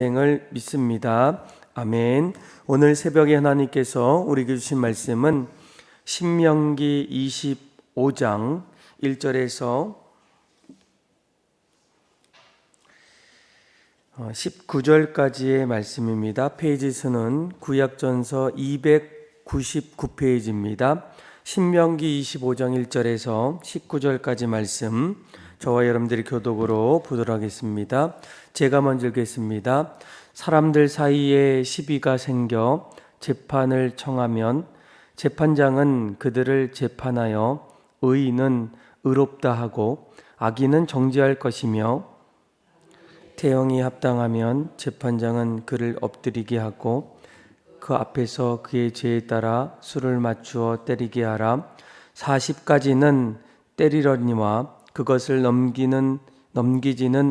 을 믿습니다. 아멘. 오늘 새벽에 하나님께서 우리에게 주신 말씀은 신명기 25장 1절에서 19절까지의 말씀입니다. 페이지 수는 구약전서 299페이지입니다. 신명기 25장 1절에서 19절까지 말씀, 저와 여러분들이 교독으로 보도록 하겠습니다. 제가 먼저 읽겠습니다. 사람들 사이에 시비가 생겨 재판을 청하면 재판장은 그들을 재판하여 의인은 의롭다 하고 악인은 정죄할 것이며, 태형이 합당하면 재판장은 그를 엎드리게 하고 그 앞에서 그의 죄에 따라 수를 맞추어 때리게 하라. 40가지는 때리려니와 그것을 넘기지는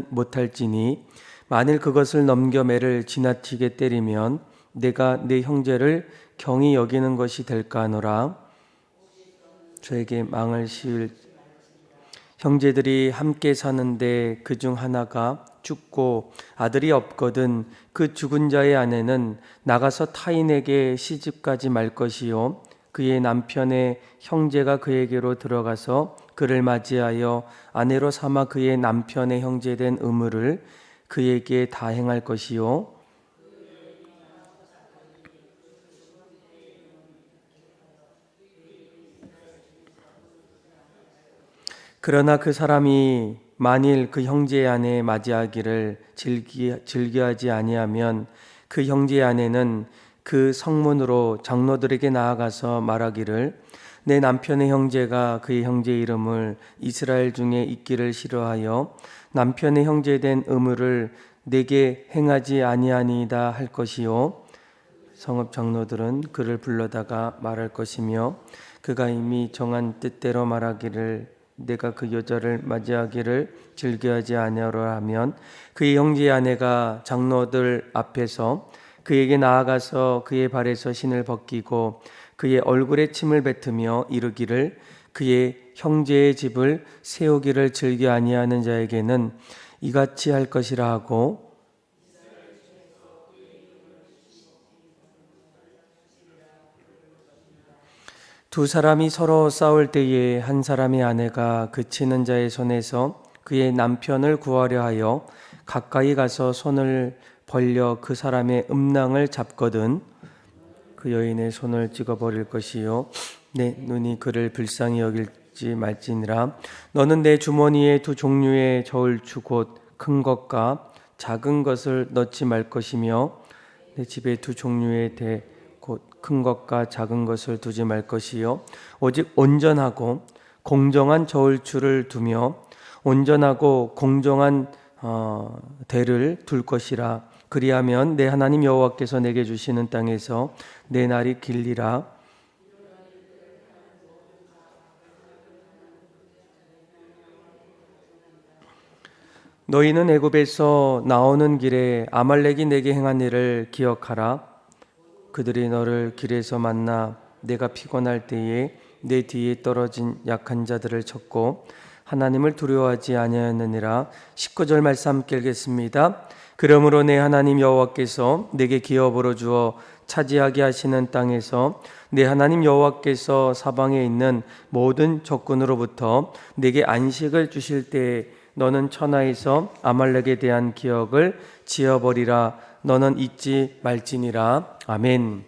못할지니, 만일 그것을 넘겨 매를 지나치게 때리면 내가 내 형제를 경히 여기는 것이 될까 하노라. 저에게 망을 씌울 형제들이 함께 사는데 그 중 하나가 죽고 아들이 없거든 그 죽은 자의 아내는 나가서 타인에게 시집가지 말 것이요, 그의 남편의 형제가 그에게로 들어가서 그를 맞이하여 아내로 삼아 그의 남편의 형제된 의무를 그에게 다 행할 것이요, 그러나 그 사람이 만일 그 형제의 아내 맞이하기를 즐겨하지 아니하면 그 형제의 아내는 그 성문으로 장로들에게 나아가서 말하기를, 내 남편의 형제가 그의 형제의 이름을 이스라엘 중에 있기를 싫어하여 남편의 형제된 의무를 내게 행하지 아니하니이다 할 것이요, 성읍 장로들은 그를 불러다가 말할 것이며, 그가 이미 정한 뜻대로 말하기를 내가 그 여자를 맞이하기를 즐겨하지 아니하라 하면 그의 형제의 아내가 장로들 앞에서 그에게 나아가서 그의 발에서 신을 벗기고 그의 얼굴에 침을 뱉으며 이르기를, 그의 형제의 집을 세우기를 즐겨 아니하는 자에게는 이같이 할 것이라 하고, 두 사람이 서로 싸울 때에 한 사람의 아내가 그치는 자의 손에서 그의 남편을 구하려 하여 가까이 가서 손을 벌려 그 사람의 음낭을 잡거든 그 여인의 손을 찍어버릴 것이요, 내 눈이 그를 불쌍히 여길지 말지니라. 너는 내 주머니에 두 종류의 저울추 곧 큰 것과 작은 것을 넣지 말 것이며, 내 집에 두 종류의 대 곧 큰 것과 작은 것을 두지 말 것이요, 오직 온전하고 공정한 저울추를 두며 온전하고 공정한 대를 둘 것이라. 그리하면 내 하나님 여호와께서 내게 주시는 땅에서 내 날이 길리라. 너희는 애굽에서 나오는 길에 아말렉이 내게 행한 일을 기억하라. 그들이 너를 길에서 만나 내가 피곤할 때에 내 뒤에 떨어진 약한 자들을 쳤고 하나님을 두려워하지 아니하느니라. 19절 말씀 함께 읽겠습니다. 그러므로 내 하나님 여호와께서 내게 기업으로 주어 차지하게 하시는 땅에서 내 하나님 여호와께서 사방에 있는 모든 적군으로부터 내게 안식을 주실 때에 너는 천하에서 아말렉에 대한 기억을 지어버리라. 너는 잊지 말지니라. 아멘.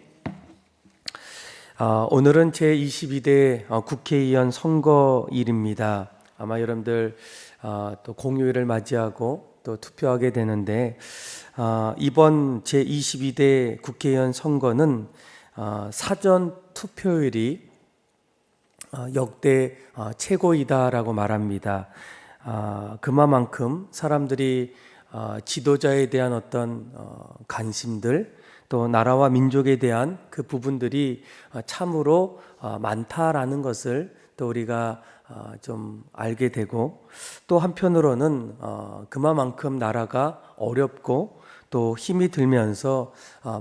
오늘은 제22대 국회의원 선거일입니다. 아마 여러분들 또 공휴일을 맞이하고 또 투표하게 되는데, 이번 제22대 국회의원 선거는 사전 투표율이 역대 최고이다라고 말합니다. 그만큼 사람들이 지도자에 대한 어떤 관심들, 또 나라와 민족에 대한 그 부분들이 참으로 많다라는 것을 또 우리가 좀 알게 되고, 또 한편으로는 그만큼 나라가 어렵고 또 힘이 들면서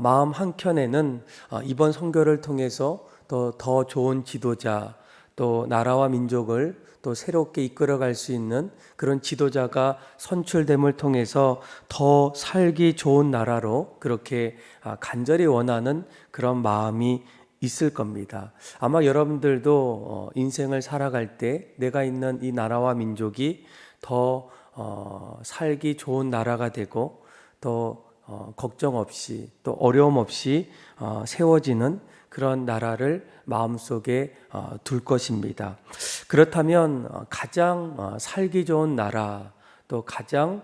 마음 한켠에는 이번 선거를 통해서 더 좋은 지도자, 또 나라와 민족을 또 새롭게 이끌어갈 수 있는 그런 지도자가 선출됨을 통해서 더 살기 좋은 나라로 그렇게 간절히 원하는 그런 마음이 있을 겁니다. 아마 여러분들도 인생을 살아갈 때 내가 있는 이 나라와 민족이 더 살기 좋은 나라가 되고 또 걱정 없이 또 어려움 없이 세워지는 그런 나라를 마음속에 둘 것입니다. 그렇다면 가장 살기 좋은 나라 또 가장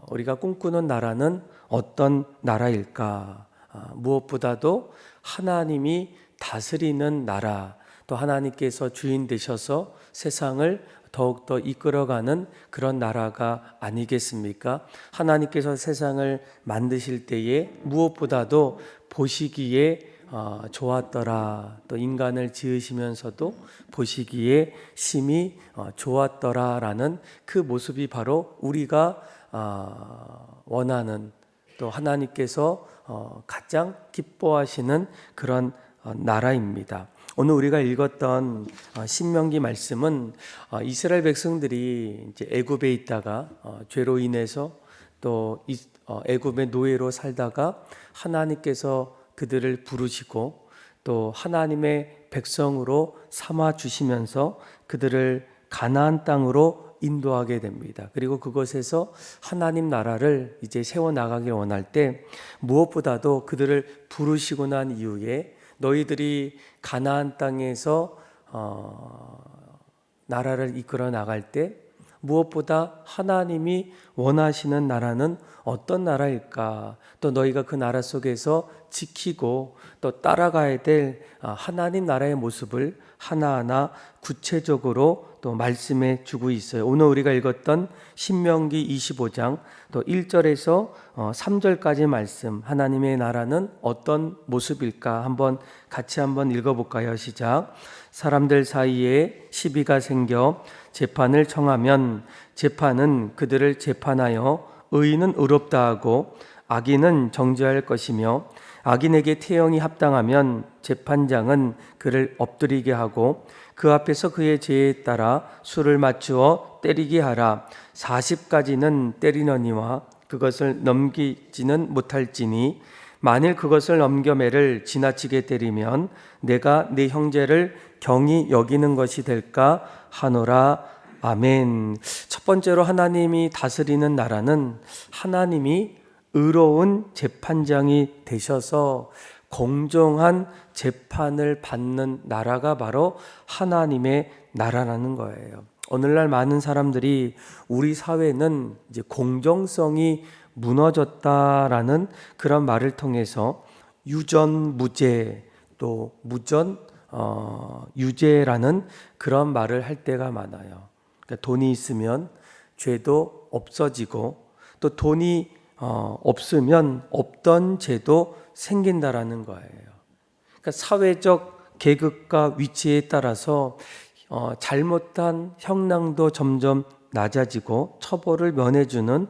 우리가 꿈꾸는 나라는 어떤 나라일까? 무엇보다도 하나님이 다스리는 나라 또 하나님께서 주인 되셔서 세상을 더욱더 이끌어가는 그런 나라가 아니겠습니까? 하나님께서 세상을 만드실 때에 무엇보다도 보시기에 좋았더라. 또 인간을 지으시면서도 보시기에 심히 좋았더라라는 그 모습이 바로 우리가 원하는 또 하나님께서 가장 기뻐하시는 그런 나라입니다. 오늘 우리가 읽었던 신명기 말씀은 이스라엘 백성들이 이제 애굽에 있다가 죄로 인해서 또 애굽의 노예로 살다가 하나님께서 그들을 부르시고 또 하나님의 백성으로 삼아 주시면서 그들을 가나안 땅으로 인도하게 됩니다. 그리고 그곳에서 하나님 나라를 이제 세워 나가길 원할 때 무엇보다도 그들을 부르시고 난 이후에 너희들이 가나안 땅에서 나라를 이끌어 나갈 때 무엇보다 하나님이 원하시는 나라는 어떤 나라일까? 또 너희가 그 나라 속에서 지키고 또 따라가야 될 하나님 나라의 모습을 하나하나 구체적으로 또 말씀해 주고 있어요. 오늘 우리가 읽었던 신명기 25장 또 1절에서 3절까지 말씀, 하나님의 나라는 어떤 모습일까? 같이 한번 읽어볼까요? 시작. 사람들 사이에 시비가 생겨 재판을 청하면 재판은 그들을 재판하여 의인은 의롭다 하고 악인은 정죄할 것이며 악인에게 태형이 합당하면 재판장은 그를 엎드리게 하고 그 앞에서 그의 죄에 따라 수를 맞추어 때리게 하라. 40가지는 때리느니와 그것을 넘기지는 못할지니 만일 그것을 넘겨매를 지나치게 때리면 내가 네 형제를 경히 여기는 것이 될까 하노라. 아멘. 첫 번째로 하나님이 다스리는 나라는 하나님이 의로운 재판장이 되셔서 공정한 재판을 받는 나라가 바로 하나님의 나라라는 거예요. 오늘날 많은 사람들이 우리 사회는 이제 공정성이 무너졌다라는 그런 말을 통해서 유전무죄 또 유죄라는 그런 말을 할 때가 많아요. 그러니까 돈이 있으면 죄도 없어지고 또 돈이 없으면 없던 죄도 생긴다라는 거예요. 그러니까 사회적 계급과 위치에 따라서 잘못한 형량도 점점 낮아지고 처벌을 면해주는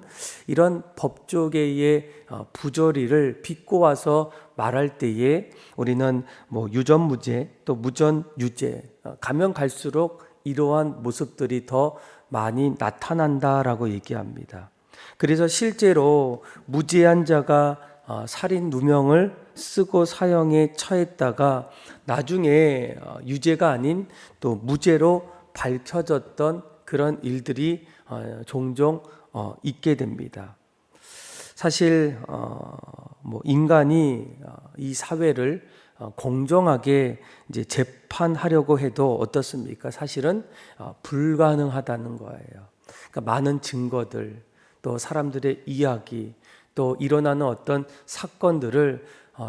이런 법조계의 부조리를 비꼬아서 말할 때에 우리는 유전무죄 또 무전유죄 가면 갈수록 이러한 모습들이 더 많이 나타난다라고 얘기합니다. 그래서 실제로 무죄한 자가 살인 누명을 쓰고 사형에 처했다가 나중에 유죄가 아닌 또 무죄로 밝혀졌던 그런 일들이 종종 있게 됩니다. 사실 인간이 이 사회를 공정하게 이제 재판하려고 해도 어떻습니까? 사실은 불가능하다는 거예요. 그러니까 많은 증거들, 또 사람들의 이야기, 또 일어나는 어떤 사건들을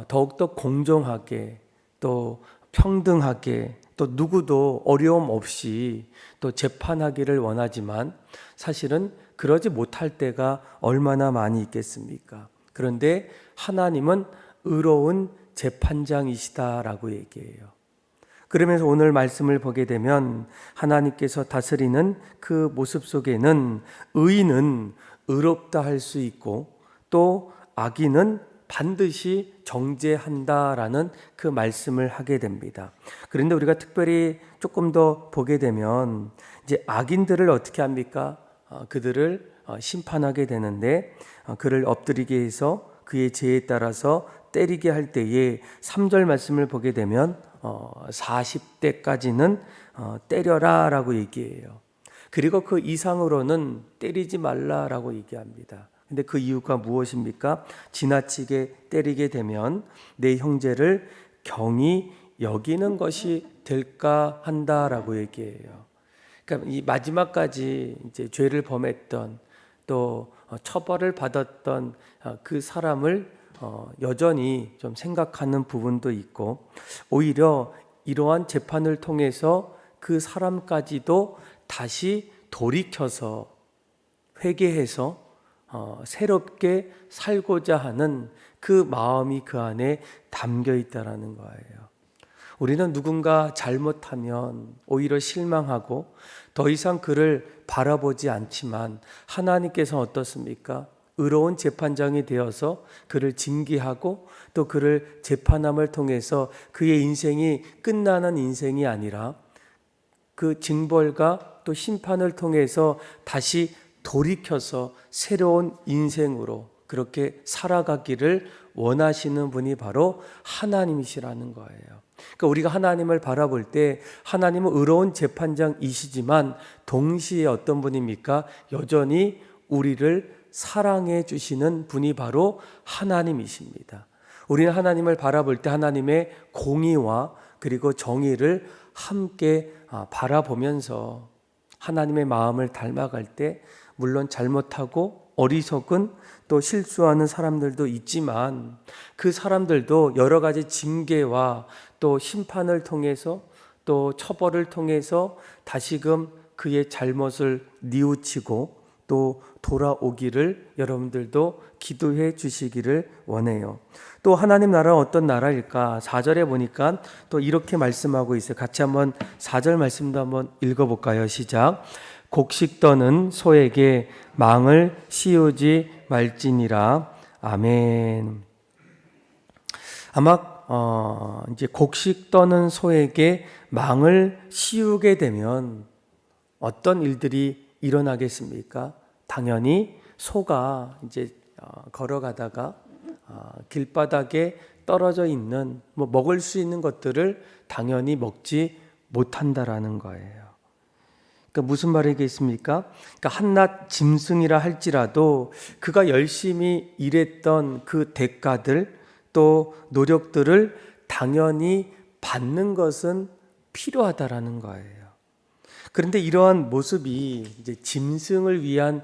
더욱더 공정하게 또 평등하게 또 누구도 어려움 없이 또 재판하기를 원하지만 사실은 그러지 못할 때가 얼마나 많이 있겠습니까? 그런데 하나님은 의로운 재판장이시다라고 얘기해요. 그러면서 오늘 말씀을 보게 되면 하나님께서 다스리는 그 모습 속에는 의인은 의롭다 할 수 있고 또 악인은 반드시 정죄한다라는 그 말씀을 하게 됩니다. 그런데 우리가 특별히 조금 더 보게 되면 이제 악인들을 어떻게 합니까? 그들을 심판하게 되는데 그를 엎드리게 해서 그의 죄에 따라서 때리게 할 때에 3절 말씀을 보게 되면 40대까지는 때려라 라고 얘기해요. 그리고 그 이상으로는 때리지 말라라고 얘기합니다. 근데 그 이유가 무엇입니까? 지나치게 때리게 되면 내 형제를 경히 여기는 것이 될까 한다라고 얘기해요. 그러니까 이 마지막까지 이제 죄를 범했던 또 처벌을 받았던 그 사람을 여전히 좀 생각하는 부분도 있고, 오히려 이러한 재판을 통해서 그 사람까지도 다시 돌이켜서 회개해서 새롭게 살고자 하는 그 마음이 그 안에 담겨 있다라는 거예요. 우리는 누군가 잘못하면 오히려 실망하고 더 이상 그를 바라보지 않지만, 하나님께서 어떻습니까? 의로운 재판장이 되어서 그를 징계하고 또 그를 재판함을 통해서 그의 인생이 끝나는 인생이 아니라 그 징벌과 또 심판을 통해서 다시 돌이켜서 새로운 인생으로 그렇게 살아가기를 원하시는 분이 바로 하나님이시라는 거예요. 그러니까 우리가 하나님을 바라볼 때 하나님은 의로운 재판장이시지만 동시에 어떤 분입니까? 여전히 우리를 사랑해 주시는 분이 바로 하나님이십니다. 우리는 하나님을 바라볼 때 하나님의 공의와 그리고 정의를 함께 바라보면서 하나님의 마음을 닮아갈 때, 물론 잘못하고 어리석은 또 실수하는 사람들도 있지만 그 사람들도 여러 가지 징계와 또 심판을 통해서 또 처벌을 통해서 다시금 그의 잘못을 뉘우치고 또 돌아오기를 여러분들도 기도해 주시기를 원해요. 또 하나님 나라는 어떤 나라일까? 4절에 보니까 또 이렇게 말씀하고 있어요. 같이 한번 4절 말씀도 한번 읽어볼까요? 시작. 곡식 떠는 소에게 망을 씌우지 말지니라. 아멘. 아마 이제 곡식 떠는 소에게 망을 씌우게 되면 어떤 일들이 일어나겠습니까? 당연히 소가 이제 걸어가다가 길바닥에 떨어져 있는 먹을 수 있는 것들을 당연히 먹지 못한다라는 거예요. 그러니까 무슨 말이겠습니까? 그러니까 한낱 짐승이라 할지라도 그가 열심히 일했던 그 대가들 또 노력들을 당연히 받는 것은 필요하다라는 거예요. 그런데 이러한 모습이 이제 짐승을 위한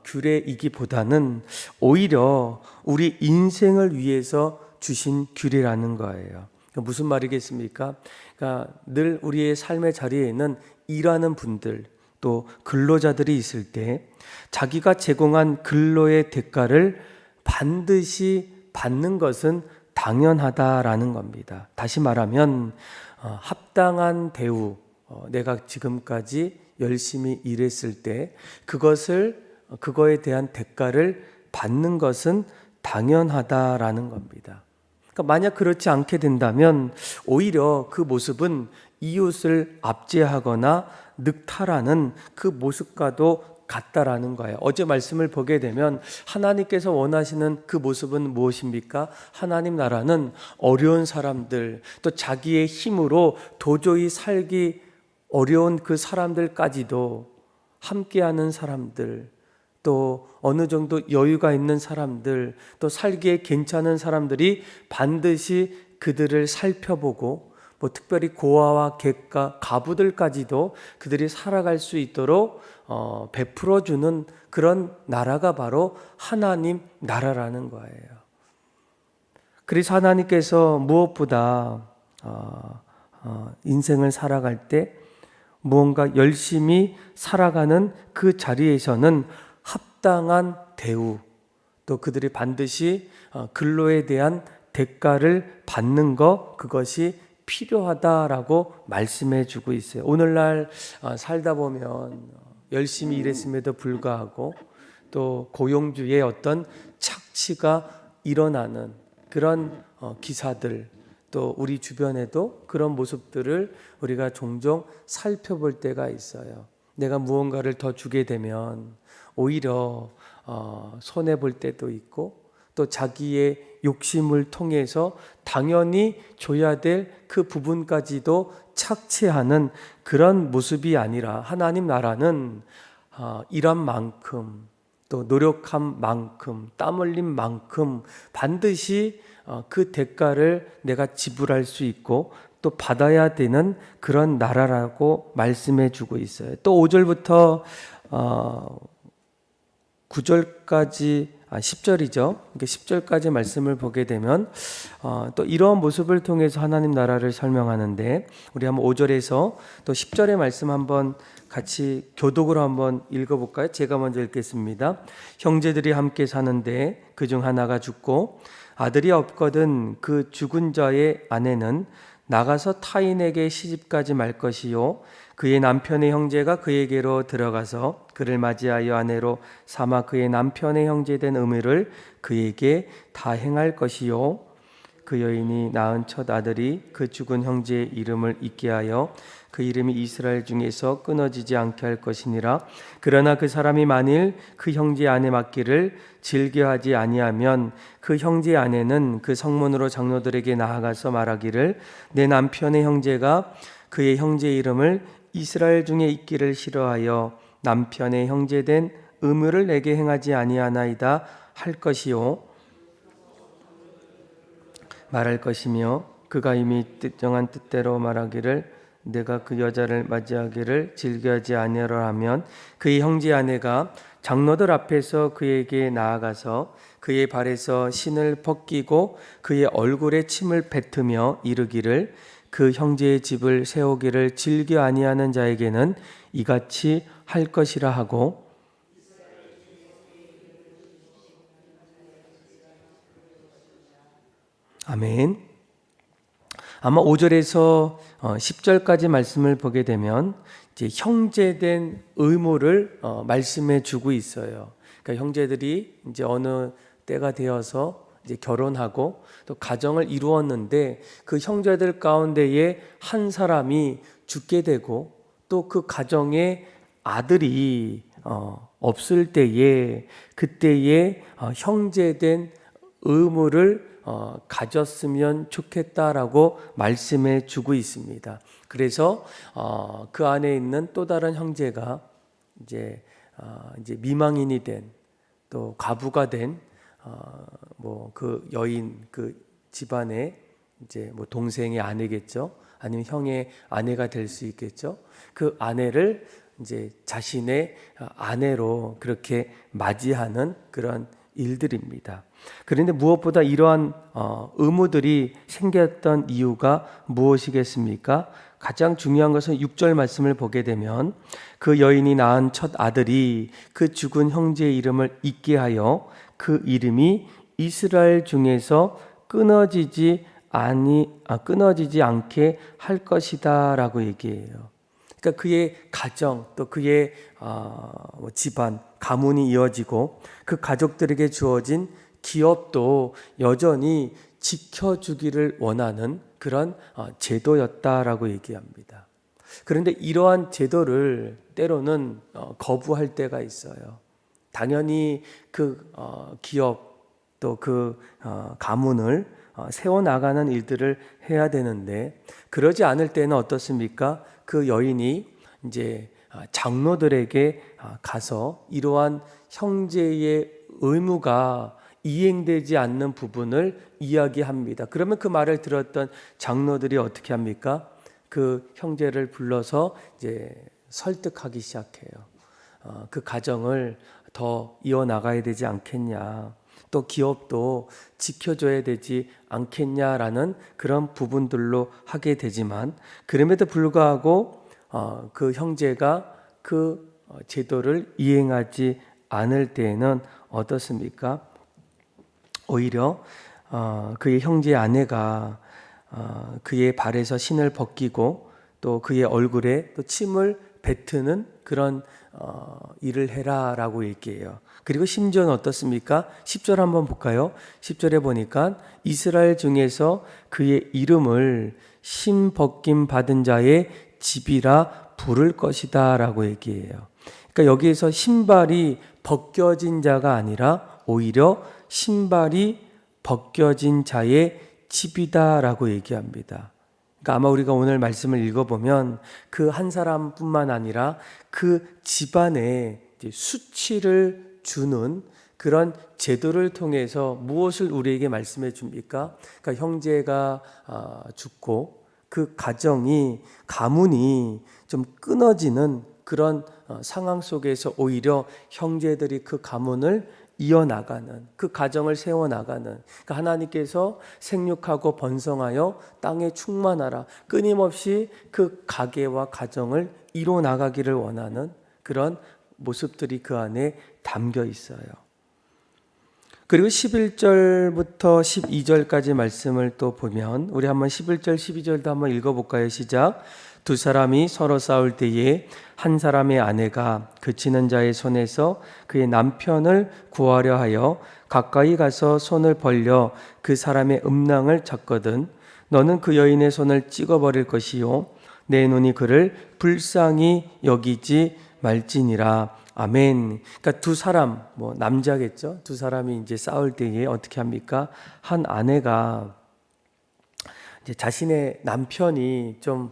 규례이기보다는 오히려 우리 인생을 위해서 주신 규례라는 거예요. 그러니까 무슨 말이겠습니까? 그러니까 늘 우리의 삶의 자리에는 일하는 분들 또 근로자들이 있을 때 자기가 제공한 근로의 대가를 반드시 받는 것은 당연하다라는 겁니다. 다시 말하면 합당한 대우, 내가 지금까지 열심히 일했을 때 그거에 대한 대가를 받는 것은 당연하다라는 겁니다. 그러니까 만약 그렇지 않게 된다면 오히려 그 모습은 이웃을 압제하거나 늑탈하는 그 모습과도 같다라는 거예요. 어제 말씀을 보게 되면 하나님께서 원하시는 그 모습은 무엇입니까? 하나님 나라는 어려운 사람들, 또 자기의 힘으로 도저히 살기 어려운 그 사람들까지도 함께하는 사람들, 또 어느 정도 여유가 있는 사람들, 또 살기에 괜찮은 사람들이 반드시 그들을 살펴보고 특별히 고아와 객가, 가부들까지도 그들이 살아갈 수 있도록 베풀어주는 그런 나라가 바로 하나님 나라라는 거예요. 그래서 하나님께서 무엇보다 인생을 살아갈 때 무언가 열심히 살아가는 그 자리에서는 합당한 대우, 또 그들이 반드시 근로에 대한 대가를 받는 것, 그것이 필요하다라고 말씀해 주고 있어요. 오늘날 살다 보면 열심히 일했음에도 불구하고 또 고용주의 어떤 착취가 일어나는 그런 기사들, 또 우리 주변에도 그런 모습들을 우리가 종종 살펴볼 때가 있어요. 내가 무언가를 더 주게 되면 오히려 손해 볼 때도 있고, 또 자기의 욕심을 통해서 당연히 줘야 될 그 부분까지도 착취하는 그런 모습이 아니라, 하나님 나라는 일한 만큼, 또 노력한 만큼, 땀 흘린 만큼 반드시 그 대가를 내가 지불할 수 있고 또 받아야 되는 그런 나라라고 말씀해 주고 있어요. 또 5절부터 9절까지 10절이죠. 그러니까 10절까지 말씀을 보게 되면 또 이러한 모습을 통해서 하나님 나라를 설명하는데, 우리 한번 5절에서 또 10절의 말씀 한번 같이 교독으로 한번 읽어볼까요? 제가 먼저 읽겠습니다. 형제들이 함께 사는데 그중 하나가 죽고 아들이 없거든 그 죽은 자의 아내는 나가서 타인에게 시집가지 말 것이요, 그의 남편의 형제가 그에게로 들어가서 그를 맞이하여 아내로 삼아 그의 남편의 형제된 의무를 그에게 다 행할 것이요, 그 여인이 낳은 첫 아들이 그 죽은 형제의 이름을 잊게 하여 그 이름이 이스라엘 중에서 끊어지지 않게 할 것이니라. 그러나 그 사람이 만일 그 형제의 아내 맡기를 즐겨하지 아니하면 그 형제의 아내는 그 성문으로 장로들에게 나아가서 말하기를, 내 남편의 형제가 그의 형제의 이름을 이스라엘 중에 있기를 싫어하여 남편의 형제된 의무를 내게 행하지 아니하나이다 할 것이요, 말할 것이며, 그가 이미 정한 뜻대로 말하기를 내가 그 여자를 맞이하기를 즐겨하지 아니하라 하면 그의 형제 아내가 장로들 앞에서 그에게 나아가서 그의 발에서 신을 벗기고 그의 얼굴에 침을 뱉으며 이르기를, 그 형제의 집을 세우기를 즐겨 아니하는 자에게는 이같이 할 것이라 하고, 아멘. 아마 5절에서 10절까지 말씀을 보게 되면 이제 형제된 의무를 말씀해 주고 있어요. 그러니까 형제들이 이제 어느 때가 되어서 이제 결혼하고 또 가정을 이루었는데, 그 형제들 가운데에 한 사람이 죽게 되고 또 그 가정에 아들이 없을 때에, 그때에 형제된 의무를 가졌으면 좋겠다라고 말씀해 주고 있습니다. 그래서 그 안에 있는 또 다른 형제가 이제 미망인이 된, 또 과부가 된 뭐 그 여인, 그 집안의 이제 뭐 동생의 아내겠죠. 아니면 형의 아내가 될 수 있겠죠. 그 아내를 이제 자신의 아내로 그렇게 맞이하는 그런 일들입니다. 그런데 무엇보다 이러한 의무들이 생겼던 이유가 무엇이겠습니까? 가장 중요한 것은 6절 말씀을 보게 되면, 그 여인이 낳은 첫 아들이 그 죽은 형제의 이름을 잊게 하여 그 이름이 이스라엘 중에서 끊어지지 않게 할 것이다 라고 얘기해요. 그러니까 그의 가정, 또 그의 집안, 가문이 이어지고 그 가족들에게 주어진 기업도 여전히 지켜주기를 원하는 그런 제도였다라고 얘기합니다. 그런데 이러한 제도를 때로는 거부할 때가 있어요. 당연히 그 기업, 또 그 가문을 세워나가는 일들을 해야 되는데, 그러지 않을 때는 어떻습니까? 그 여인이 이제 장로들에게 가서 이러한 형제의 의무가 이행되지 않는 부분을 이야기합니다. 그러면 그 말을 들었던 장로들이 어떻게 합니까? 그 형제를 불러서 이제 설득하기 시작해요. 그 가정을 더 이어나가야 되지 않겠냐, 또 기업도 지켜줘야 되지 않겠냐라는 그런 부분들로 하게 되지만, 그럼에도 불구하고 그 형제가 그 제도를 이행하지 않을 때에는 어떻습니까? 오히려 그의 형제의 아내가 그의 발에서 신을 벗기고 또 그의 얼굴에 또 침을 뱉는 그런 일을 해라라고 얘기해요. 그리고 심지어는 어떻습니까? 10절 한번 볼까요? 10절에 보니까 이스라엘 중에서 그의 이름을 신 벗김 받은 자의 집이라 부를 것이다 라고 얘기해요. 그러니까 여기에서 신발이 벗겨진 자가 아니라 오히려 신발이 벗겨진 자의 집이다 라고 얘기합니다. 그러니까 아마 우리가 오늘 말씀을 읽어보면 그 한 사람뿐만 아니라 그 집안에 수치를 주는 그런 제도를 통해서 무엇을 우리에게 말씀해 줍니까? 그러니까 형제가 죽고 그 가문이 좀 끊어지는 그런 상황 속에서 오히려 형제들이 그 가문을 이어나가는, 그 가정을 세워나가는, 그러니까 하나님께서 생육하고 번성하여 땅에 충만하라 끊임없이 그 가계와 가정을 이뤄나가기를 원하는 그런 모습들이 그 안에 담겨 있어요. 그리고 11절부터 12절까지 말씀을 또 보면 우리 한번 11절 12절도 한번 읽어볼까요? 시작. 두 사람이 서로 싸울 때에 한 사람의 아내가 그치는 자의 손에서 그의 남편을 구하려 하여 가까이 가서 손을 벌려 그 사람의 음낭을 잡거든 너는 그 여인의 손을 찍어버릴 것이요 내 눈이 그를 불쌍히 여기지 말지니라. 아멘. 그러니까 두 사람, 남자겠죠. 두 사람이 이제 싸울 때에 어떻게 합니까? 한 아내가 이제 자신의 남편이 좀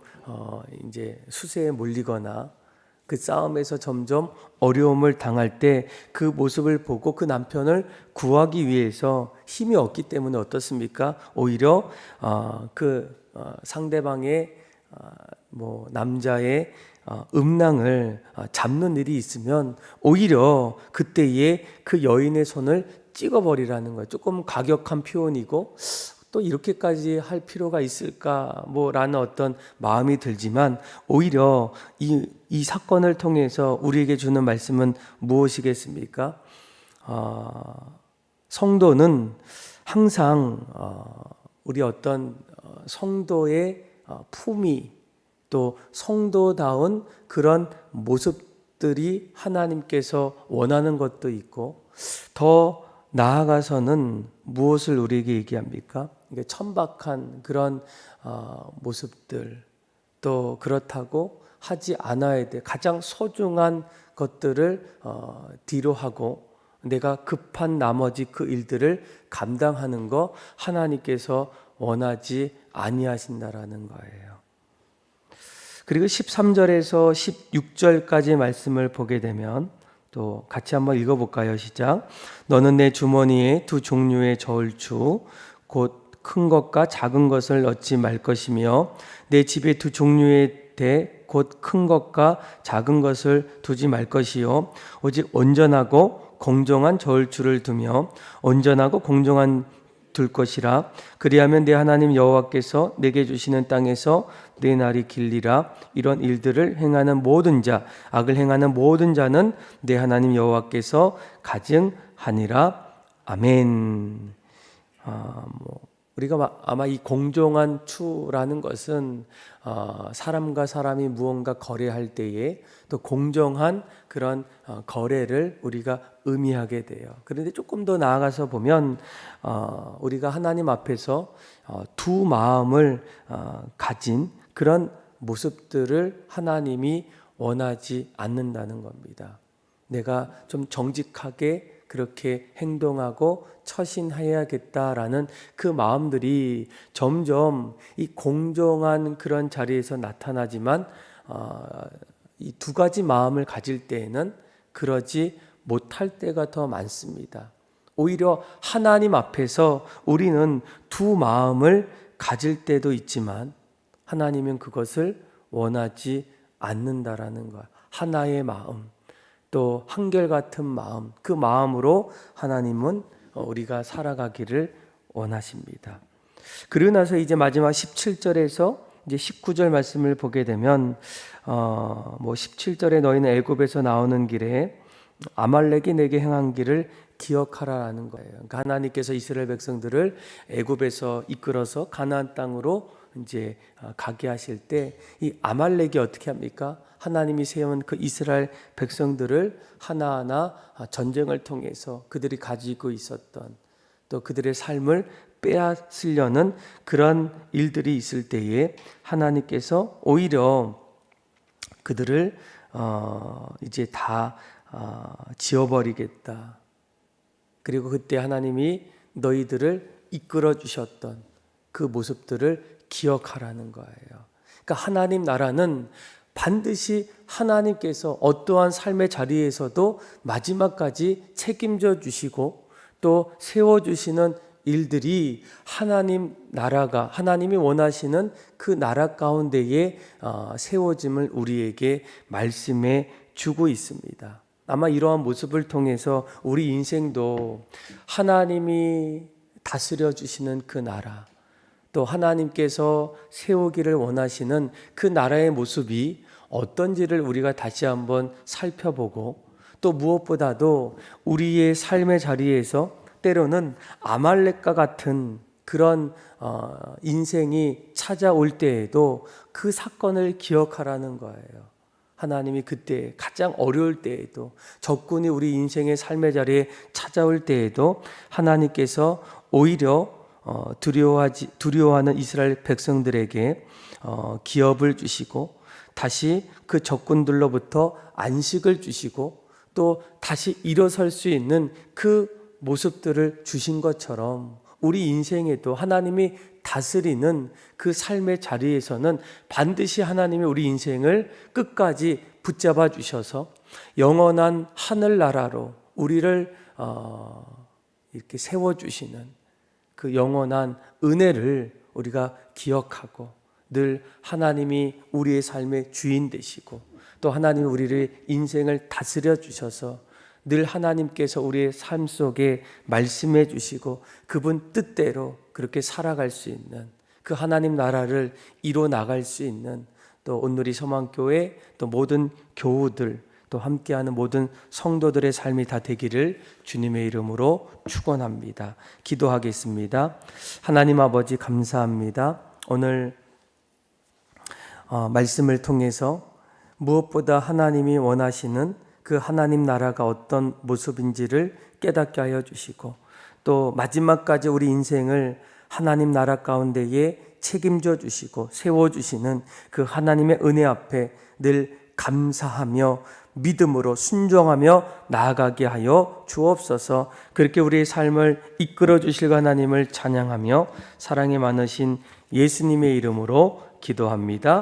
이제 수세에 몰리거나 그 싸움에서 점점 어려움을 당할 때 그 모습을 보고 그 남편을 구하기 위해서 힘이 없기 때문에 어떻습니까? 오히려 상대방의 남자의 음낭을 잡는 일이 있으면 오히려 그때에 그 여인의 손을 찍어버리라는 거예요. 조금 과격한 표현이고 또 이렇게까지 할 필요가 있을까 라는 어떤 마음이 들지만 오히려 이 사건을 통해서 우리에게 주는 말씀은 무엇이겠습니까? 성도는 항상 우리 어떤 성도의 품위 또 성도다운 그런 모습들이 하나님께서 원하는 것도 있고 더 나아가서는 무엇을 우리에게 얘기합니까? 이게 천박한 그런 모습들 또 그렇다고 하지 않아야 돼. 가장 소중한 것들을 뒤로 하고 내가 급한 나머지 그 일들을 감당하는 거 하나님께서 원하지 아니하신다라는 거예요. 그리고 13절에서 16절까지 말씀을 보게 되면 또 같이 한번 읽어볼까요? 시작. 너는 내 주머니에 두 종류의 저울추 곧 큰 것과 작은 것을 넣지 말 것이며 내 집에 두 종류의 대 곧 큰 것과 작은 것을 두지 말 것이요 오직 온전하고 공정한 저울추를 두며 온전하고 공정한 둘 것이라. 그리하면 내 하나님 여호와께서 내게 주시는 땅에서 내 날이 길리라. 이런 일들을 행하는 모든 자, 악을 행하는 모든 자는 내 하나님 여호와께서 가증하니라. 아멘. 우리가 아마 이 공정한 추라는 것은 사람과 사람이 무언가 거래할 때에 또 공정한 그런 거래를 우리가 의미하게 돼요. 그런데 조금 더 나아가서 보면 우리가 하나님 앞에서 두 마음을 가진 그런 모습들을 하나님이 원하지 않는다는 겁니다. 내가 좀 정직하게 그렇게 행동하고 처신해야겠다라는 그 마음들이 점점 이 공정한 그런 자리에서 나타나지만 이 두 가지 마음을 가질 때에는 그러지 못할 때가 더 많습니다. 오히려 하나님 앞에서 우리는 두 마음을 가질 때도 있지만 하나님은 그것을 원하지 않는다라는 거야. 하나의 마음, 또 한결같은 마음, 그 마음으로 하나님은 우리가 살아가기를 원하십니다. 그러고 나서 이제 마지막 17절에서 이제 19절 말씀을 보게 되면 17절에 너희는 애굽에서 나오는 길에 아말렉이 내게 행한 길을 기억하라라는 거예요. 그러니까 하나님께서 이스라엘 백성들을 애굽에서 이끌어서 가나안 땅으로 이제 가게 하실 때 이 아말렉이 어떻게 합니까? 하나님이 세운 그 이스라엘 백성들을 하나하나 전쟁을 통해서 그들이 가지고 있었던 또 그들의 삶을 빼앗으려는 그런 일들이 있을 때에 하나님께서 오히려 그들을 이제 다 지워버리겠다. 그리고 그때 하나님이 너희들을 이끌어 주셨던 그 모습들을 기억하라는 거예요. 그러니까 하나님 나라는 반드시 하나님께서 어떠한 삶의 자리에서도 마지막까지 책임져 주시고 또 세워주시는 일들이 하나님 나라가 하나님이 원하시는 그 나라 가운데에 세워짐을 우리에게 말씀해 주고 있습니다. 아마 이러한 모습을 통해서 우리 인생도 하나님이 다스려 주시는 그 나라, 또 하나님께서 세우기를 원하시는 그 나라의 모습이 어떤지를 우리가 다시 한번 살펴보고, 또 무엇보다도 우리의 삶의 자리에서 때로는 아말렉과 같은 그런 인생이 찾아올 때에도 그 사건을 기억하라는 거예요. 하나님이 그때 가장 어려울 때에도, 적군이 우리 인생의 삶의 자리에 찾아올 때에도 하나님께서 오히려 두려워하는 이스라엘 백성들에게 기업을 주시고 다시 그 적군들로부터 안식을 주시고 또 다시 일어설 수 있는 그 모습들을 주신 것처럼 우리 인생에도 하나님이 다스리는 그 삶의 자리에서는 반드시 하나님이 우리 인생을 끝까지 붙잡아 주셔서 영원한 하늘나라로 우리를 이렇게 세워주시는 그 영원한 은혜를 우리가 기억하고 늘 하나님이 우리의 삶의 주인 되시고 또 하나님이 우리를 인생을 다스려 주셔서 늘 하나님께서 우리의 삶 속에 말씀해 주시고 그분 뜻대로 그렇게 살아갈 수 있는 그 하나님 나라를 이뤄 나갈 수 있는 또 온누리 서망교회 또 모든 교우들 또 함께하는 모든 성도들의 삶이 다 되기를 주님의 이름으로 축원합니다. 기도하겠습니다. 하나님 아버지 감사합니다. 오늘 말씀을 통해서 무엇보다 하나님이 원하시는 그 하나님 나라가 어떤 모습인지를 깨닫게 하여 주시고 또 마지막까지 우리 인생을 하나님 나라 가운데에 책임져 주시고 세워주시는 그 하나님의 은혜 앞에 늘 감사하며 믿음으로 순종하며 나아가게 하여 주옵소서. 그렇게 우리의 삶을 이끌어 주실 하나님을 찬양하며 사랑이 많으신 예수님의 이름으로 기도합니다.